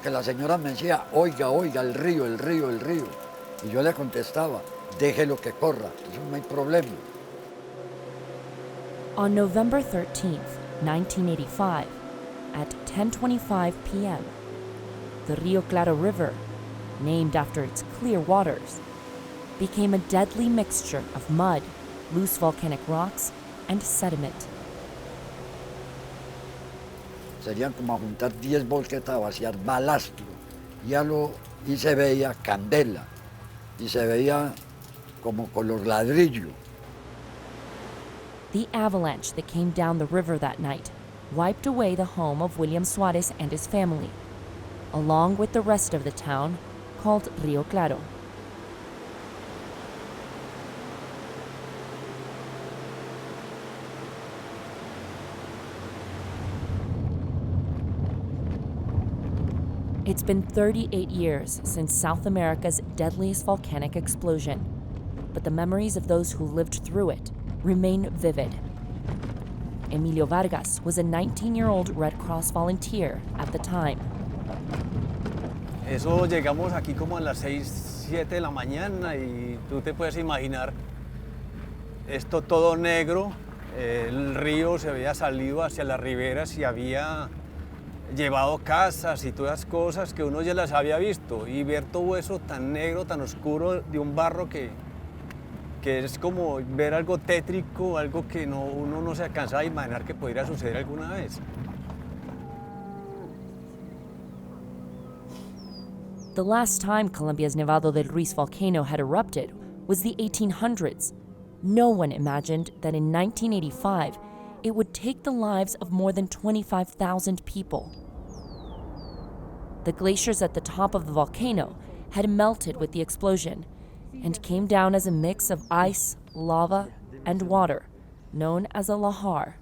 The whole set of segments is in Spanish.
que la señora me decía, oiga, oiga, el río, el río, el río. Y yo le contestaba, déjelo que corra, eso no hay problema. On November 13th, 1985, at 10:25 p.m., the Rio Claro River, named after its clear waters, became a deadly mixture of mud, loose volcanic rocks, and sediment. Serían como a juntar 10 volquetas a vaciar balastro. Y se veía candela, y se veía como color ladrillo. The avalanche that came down the river that night wiped away the home of William Suarez and his family, along with the rest of the town called Rio Claro. It's been 38 years since South America's deadliest volcanic explosion, but the memories of those who lived through it remain vivid. Emilio Vargas was a 19-year-old Red Cross volunteer at the time. Eso llegamos aquí como a las 6, 7 de la mañana y tú te puedes imaginar esto todo negro, el río se había salido hacia las riberas y había llevado casas y todas las cosas que uno ya las había visto, y ver todo eso tan negro, tan oscuro de un barro que es como ver algo tétrico, algo que uno no se alcanza a imaginar que pudiera suceder alguna vez. The last time Colombia's Nevado del Ruiz volcano had erupted was the 1800s. No one imagined that in 1985, it would take the lives of more than 25,000 people. The glaciers at the top of the volcano had melted with the explosion and came down as a mix of ice, lava, and water, known as a lahar.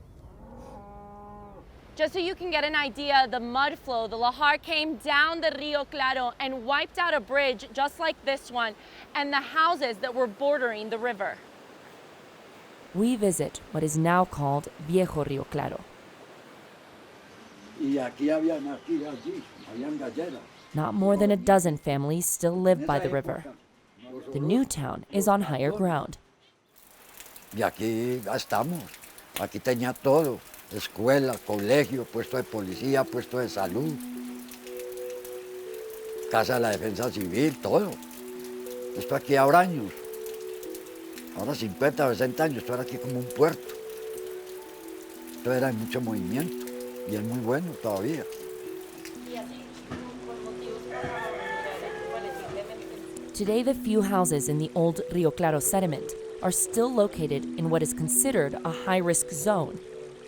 Just so you can get an idea, the mud flow, the lahar came down the Rio Claro and wiped out a bridge just like this one and the houses that were bordering the river. We visit what is now called Viejo Rio Claro. Not more than a dozen families still live by the river. The new town is on higher ground. Y aquí estamos, aquí tenía todo, escuela, colegio, puesto de policía, puesto de salud, casa de la defensa civil, todo. Esto aquí habrá años, ahora 50 o 60 años, esto era aquí como un puerto. Esto era de mucho movimiento y es muy bueno todavía. Today, the few houses in the old Rio Claro sediment are still located in what is considered a high-risk zone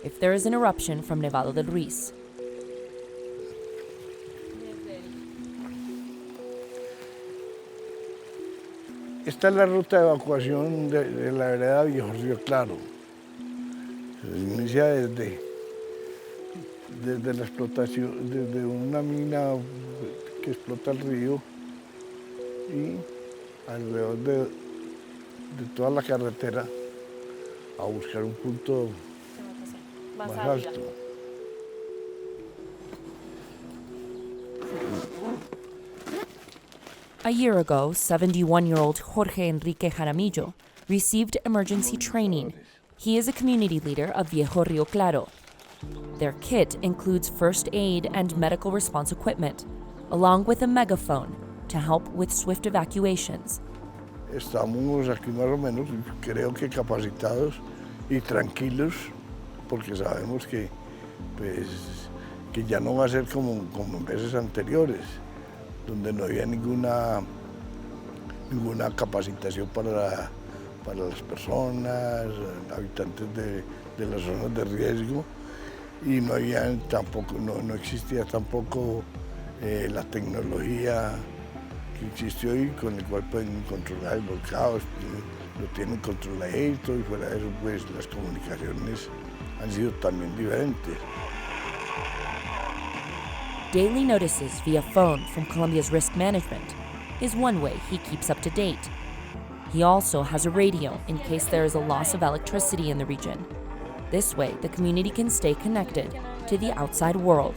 if there is an eruption from Nevado del Ruiz. Esta es la ruta de evacuación de la vereda Viejo Río Claro. Se inicia desde la explotación, desde una mina que explota el río y alrededor de toda la carretera a buscar un punto más alto. A year ago, 71-year-old Jorge Enrique Jaramillo received emergency training. He is a community leader of Viejo Rio Claro. Their kit includes first aid and medical response equipment, along with a megaphone to help with swift evacuations. Estamos aquí más o menos, creo que capacitados y tranquilos, porque sabemos que ya no va a ser como en veces anteriores, donde no había ninguna capacitación para las personas, habitantes de las zonas de riesgo, y no existía tampoco la tecnología que existe hoy, con el cual pueden controlar el volcán, lo tienen controladito, y fuera de eso pues las comunicaciones han sido también diferentes. Daily notices via phone from Colombia's risk management is one way he keeps up to date. He also has a radio in case there is a loss of electricity in the region. This way, the community can stay connected to the outside world.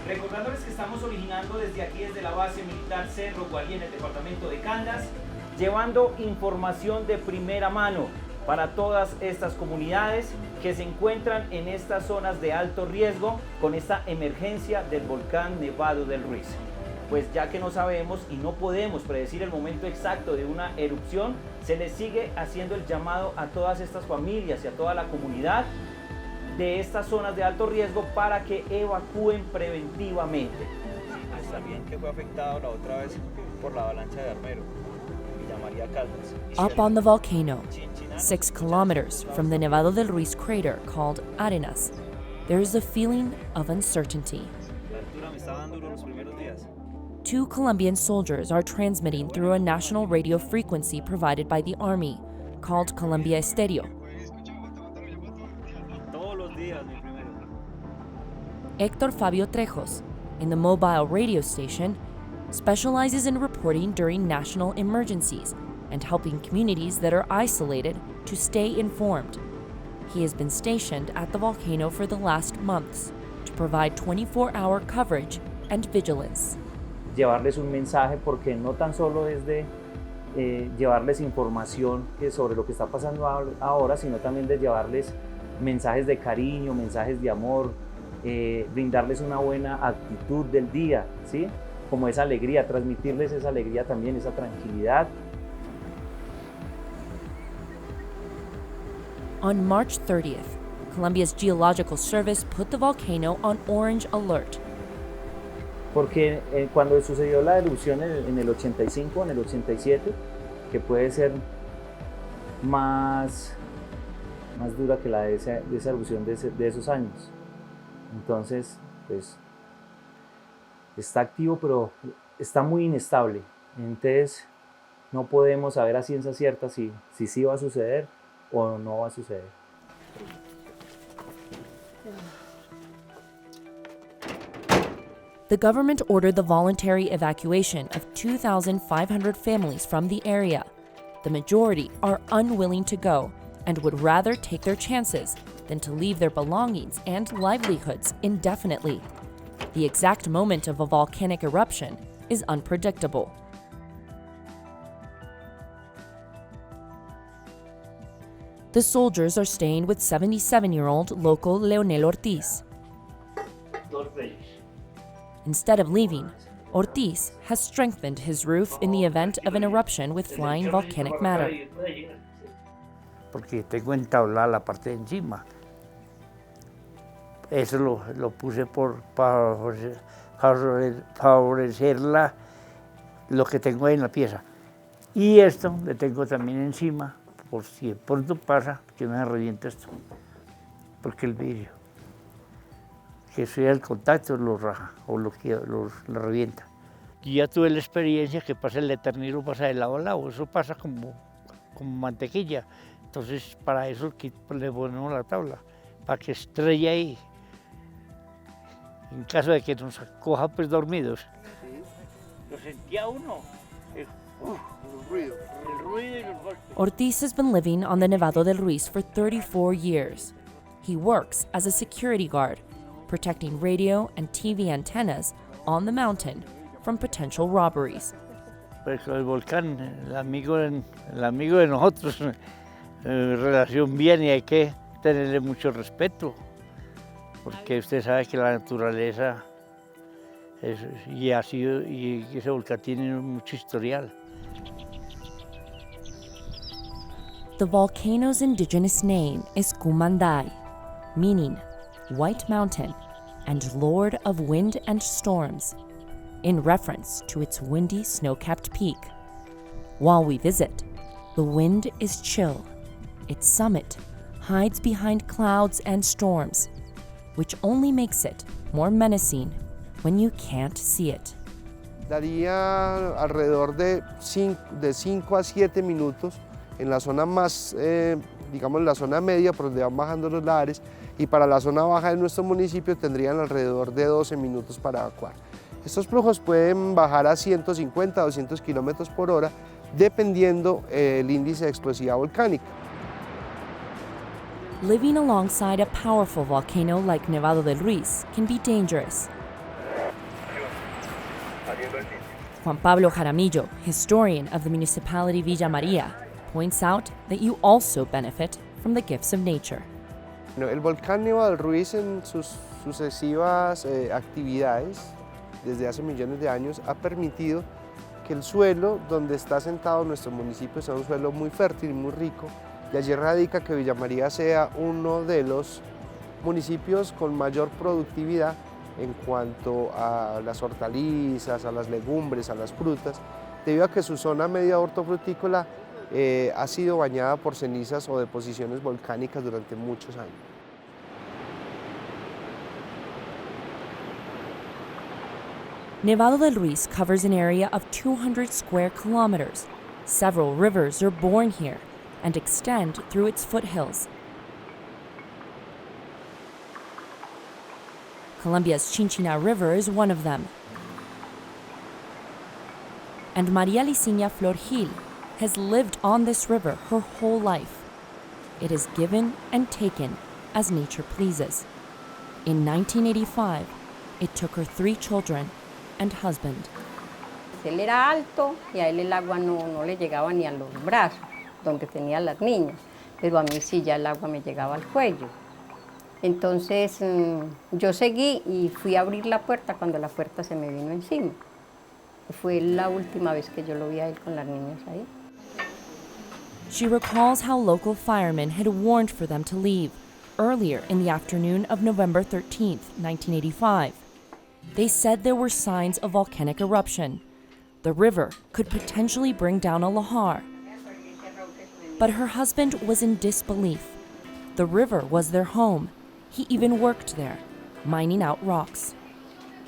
Recordándoles que estamos originando desde aquí, desde la base militar Cerro Guarí en el departamento de Caldas, llevando información de primera mano para todas estas comunidades que se encuentran en estas zonas de alto riesgo con esta emergencia del volcán Nevado del Ruiz. Pues ya que no sabemos y no podemos predecir el momento exacto de una erupción, se les sigue haciendo el llamado a todas estas familias y a toda la comunidad de estas zonas de alto riesgo para que evacúen preventivamente. También que fue afectado la otra vez por la avalancha de Armero, Villa María Caldas. Up on the volcano, 6 kilometers from the Nevado del Ruiz crater called Arenas, there is a feeling of uncertainty. La altura me estaba dando duro los primeros días. 2 Colombian soldiers are transmitting through a national radio frequency provided by the Army, called Colombia Estéreo. Todos los días, mi primero. Héctor Fabio Trejos, in the mobile radio station, specializes in reporting during national emergencies and helping communities that are isolated to stay informed. He has been stationed at the volcano for the last months to provide 24-hour coverage and vigilance. Llevarles un mensaje, porque no tan solo es de llevarles información sobre lo que está pasando ahora, sino también de llevarles mensajes de cariño, mensajes de amor, brindarles una buena actitud del día, ¿sí? Como esa alegría, transmitirles esa alegría también, esa tranquilidad. On March 30th, Colombia's Geological Service put the volcano on orange alert. Porque cuando sucedió la erupción en el 85, en el 87, que puede ser más dura que la de esa erupción de esos años. Entonces, pues, está activo, pero está muy inestable. Entonces, no podemos saber a ciencia cierta si sí va a suceder o no va a suceder. The government ordered the voluntary evacuation of 2,500 families from the area. The majority are unwilling to go and would rather take their chances than to leave their belongings and livelihoods indefinitely. The exact moment of a volcanic eruption is unpredictable. The soldiers are staying with 77-year-old local Leonel Ortiz. Instead of leaving, Ortiz has strengthened his roof in the event of an eruption with flying volcanic matter. Porque tengo entablada la parte de encima. Eso lo puse para favorecer lo que tengo ahí en la pieza. Y esto le tengo también encima, por si de pronto pasa que no se revienta esto. Porque el vidrio, que sea el contacto, lo raja o lo revienta. Y ya tuve la experiencia que pasa el eternero, pasa de lado a lado, eso pasa como mantequilla. Entonces, para eso le ponemos la tabla, para que estrelle ahí, en caso de que nos coja pues dormidos. Lo sentía uno, el ruido y los golpes. Ortiz has been living on the Nevado del Ruiz for 34 years. He works as a security guard, protecting radio and TV antennas on the mountain from potential robberies. Pues el volcán, el amigo de nosotros, relación bien, y hay que tenerle mucho respeto, porque usted sabe que la naturaleza y ese volcán tiene mucho historial. The volcano's indigenous name is Kumandai, meaning White Mountain and Lord of Wind and Storms, in reference to its windy snow-capped peak. While we visit, the wind is chill. Its summit hides behind clouds and storms, which only makes it more menacing when you can't see it. Daría alrededor de 5 a 7 minutos en la zona más, digamos, la zona media, por donde van bajando los lares, y para la zona baja de nuestro municipio tendrían alrededor de 12 minutos para evacuar. Estos flujos pueden bajar a 150 a 200 kilómetros por hora, dependiendo el índice de explosividad volcánica. Living alongside a powerful volcano like Nevado del Ruiz can be dangerous. Juan Pablo Jaramillo, historian of the municipality Villa María, points out that you also benefit from the gifts of nature. El volcán Nevado del Ruiz en sus sucesivas actividades desde hace millones de años ha permitido que el suelo donde está sentado nuestro municipio sea un suelo muy fértil y muy rico, y allí radica que Villa María sea uno de los municipios con mayor productividad en cuanto a las hortalizas, a las legumbres, a las frutas, debido a que su zona media hortofrutícola ha sido bañada por cenizas o deposiciones volcánicas durante muchos años. Nevado del Ruiz covers an area of 200 square kilometers. Several rivers are born here and extend through its foothills. Colombia's Chinchina River is one of them. And María Licenia Flor Gil has lived on this river her whole life. It is given and taken as nature pleases. In 1985, it took her 3 children and husband. Él era alto y a él el agua no le llegaba ni a los brazos, donde tenía las niñas, pero a mí sí ya el agua me llegaba al cuello. Entonces yo seguí y fui a abrir la puerta cuando la puerta se me vino encima. Fue la última vez que yo lo vi a él con las niñas ahí. She recalls how local firemen had warned for them to leave earlier in the afternoon of November 13th, 1985. They said there were signs of volcanic eruption. The river could potentially bring down a lahar. But her husband was in disbelief. The river was their home. He even worked there, mining out rocks.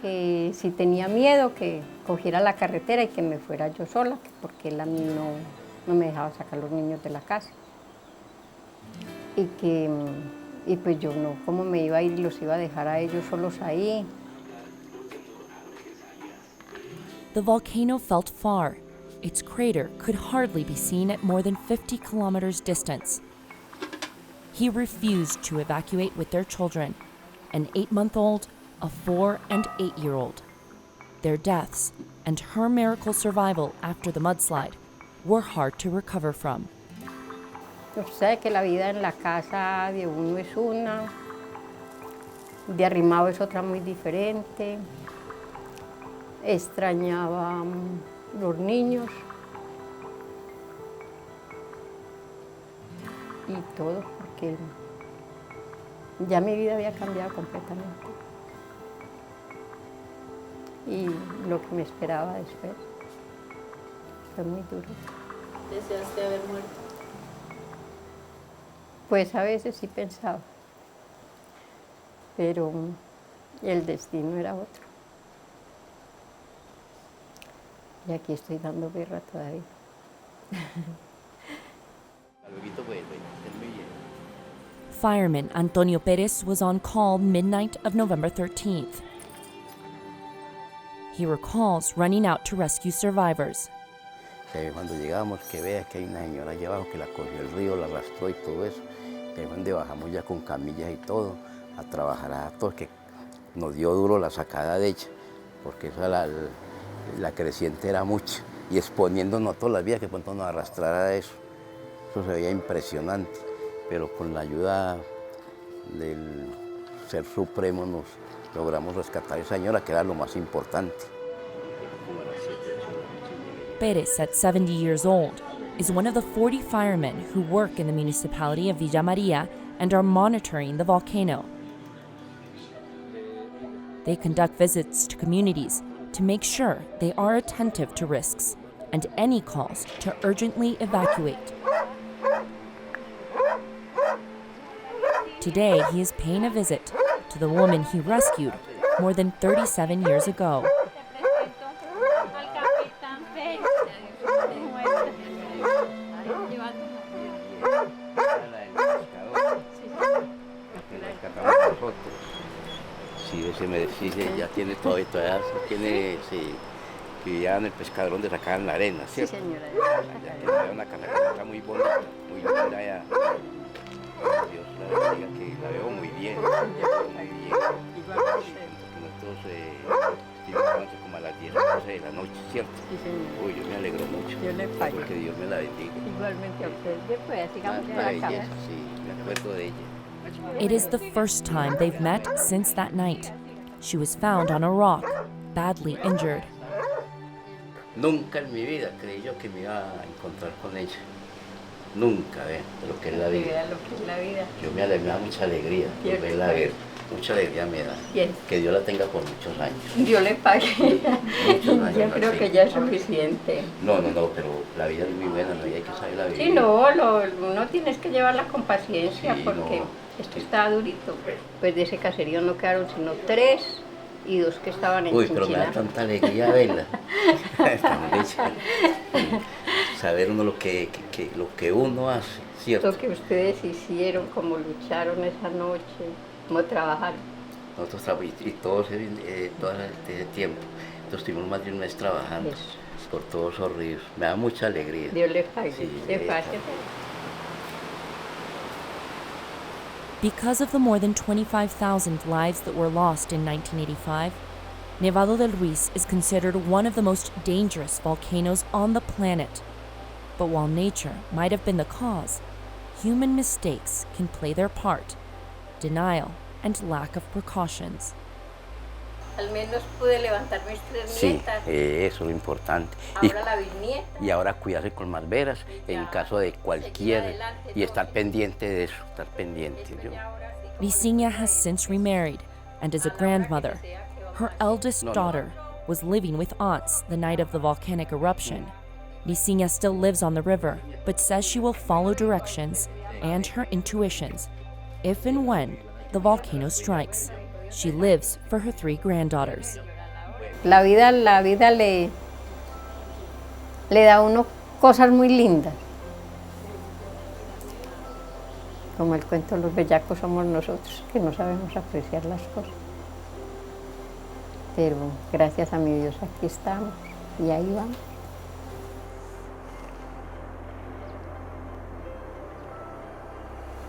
Que si tenía miedo que cogiera la carretera y que me fuera yo sola, porque él a mí no me dejaba sacar los niños de la casa. Y pues yo no, ¿cómo me iba a ir y los iba a dejar a ellos solos ahí? The volcano felt far. Its crater could hardly be seen at more than 50 kilometers distance. He refused to evacuate with their children, an 8-month-old, a 4- and 8-year-old. Their deaths and her miracle survival after the mudslide were hard to recover from. Usted sabe que la vida en la casa de uno es una, de arrimado es otra muy diferente. Extrañaba los niños y todo, porque ya mi vida había cambiado completamente. Y lo que me esperaba después fue muy duro. ¿Deseaste haber muerto? Pues a veces sí pensaba, pero el destino era otro. Y aquí estoy dando guerra todavía. Fireman Antonio Perez was on call midnight of November 13th. He recalls running out to rescue survivors. Cuando llegamos, que vea que hay una señora allá abajo que la cogió el río, la arrastró y todo eso. Y ahí donde bajamos ya con camillas y todo, a trabajar a todos, que nos dio duro la sacada de ella, porque esa la creciente era mucha, y exponiéndonos a todas las vías que pronto nos arrastrara eso. Eso se veía impresionante, pero con la ayuda del Ser Supremo nos logramos rescatar a esa señora, que era lo más importante. Perez, at 70 years old, is one of the 40 firemen who work in the municipality of Villa María and are monitoring the volcano. They conduct visits to communities to make sure they are attentive to risks and any calls to urgently evacuate. Today, he is paying a visit to the woman he rescued more than 37 years ago. Sí, ya tiene todo esto, tiene, sí, que ya en el pescador de sacaban la arena, ¿cierto? Sí, señora. Ya tiene una casa muy bonita, muy linda ya. Dios la bendiga, que la veo muy bien, muy bien. Nosotros estuvimos como a las 10 a 12 de la noche, ¿cierto? Sí, señor. Uy, yo me alegro mucho. Dios le pague. Que Dios me la bendiga. Igualmente a usted. Después, sigamos en Una la belleza, casa. sí, me acuerdo de ella. It is the first time they've met since that night. She was found on a rock, badly injured. Nunca en mi vida creí yo que me iba a encontrar con ella. Nunca, de lo que es la vida. Lo que es la vida. Me da mucha alegría volverla a ver. Mucha alegría me da. Bien. Que Dios la tenga por muchos años. Dios le pague. Muchos años. Yo creo que ya es suficiente. No, pero la vida es muy buena, no hay que saberla vivir. Sí, no, uno tienes que llevarla con paciencia Sí, porque no. esto está durito. Pues de ese caserío no quedaron sino 3 y 2 que estaban en Uy, pero me da Chinchina. tanta alegría verla. Tan bella. Saber uno lo que uno hace, ¿cierto? Lo que ustedes hicieron, cómo lucharon esa noche, cómo trabajaron. Nosotros y todo ese tiempo, nosotros estuvimos más de un mes trabajando Eso. por todos esos ríos. Me da mucha alegría. Dios le pague. Sí, Le pague. Because of the more than 25,000 lives that were lost in 1985, Nevado del Ruiz is considered one of the most dangerous volcanoes on the planet. But while nature might have been the cause, human mistakes can play their part, denial and lack of precautions. Al menos pude levantar mis 3 Sí, nietas. eso es lo importante. Ahora la bisnieta. Y ahora cuidarse con más veras en caso de cualquier, y estar pendiente de eso, estar pendiente. Licinha has since remarried and is a grandmother. Her eldest daughter was living with aunts the night of the volcanic eruption. Licinha still lives on the river, but says she will follow directions and her intuitions if and when the volcano strikes. She lives for her 3 granddaughters. La vida le da a uno cosas muy lindas. Como el cuento Los bellacos somos nosotros, que no sabemos apreciar las cosas. Pero gracias a mi Dios aquí estamos y ahí vamos.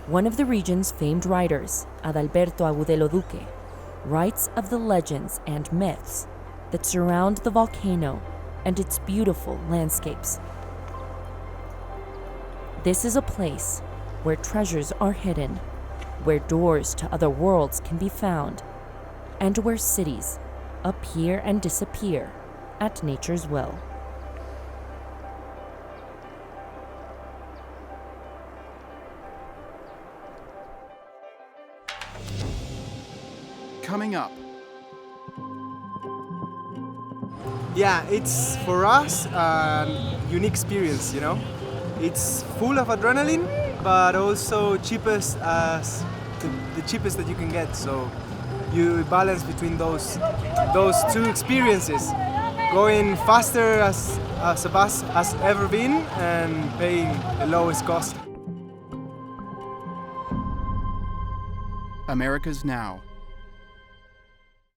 One of the region's famed writers, Adalberto Agudelo Duque, writes of the legends and myths that surround the volcano and its beautiful landscapes. This is a place where treasures are hidden, where doors to other worlds can be found, and where cities appear and disappear at nature's will. Coming up. Yeah, it's for us a unique experience, you know. It's full of adrenaline, but also cheapest as the cheapest that you can get. So you balance between those 2 experiences, going faster as a bus has ever been and paying the lowest cost. America's Now.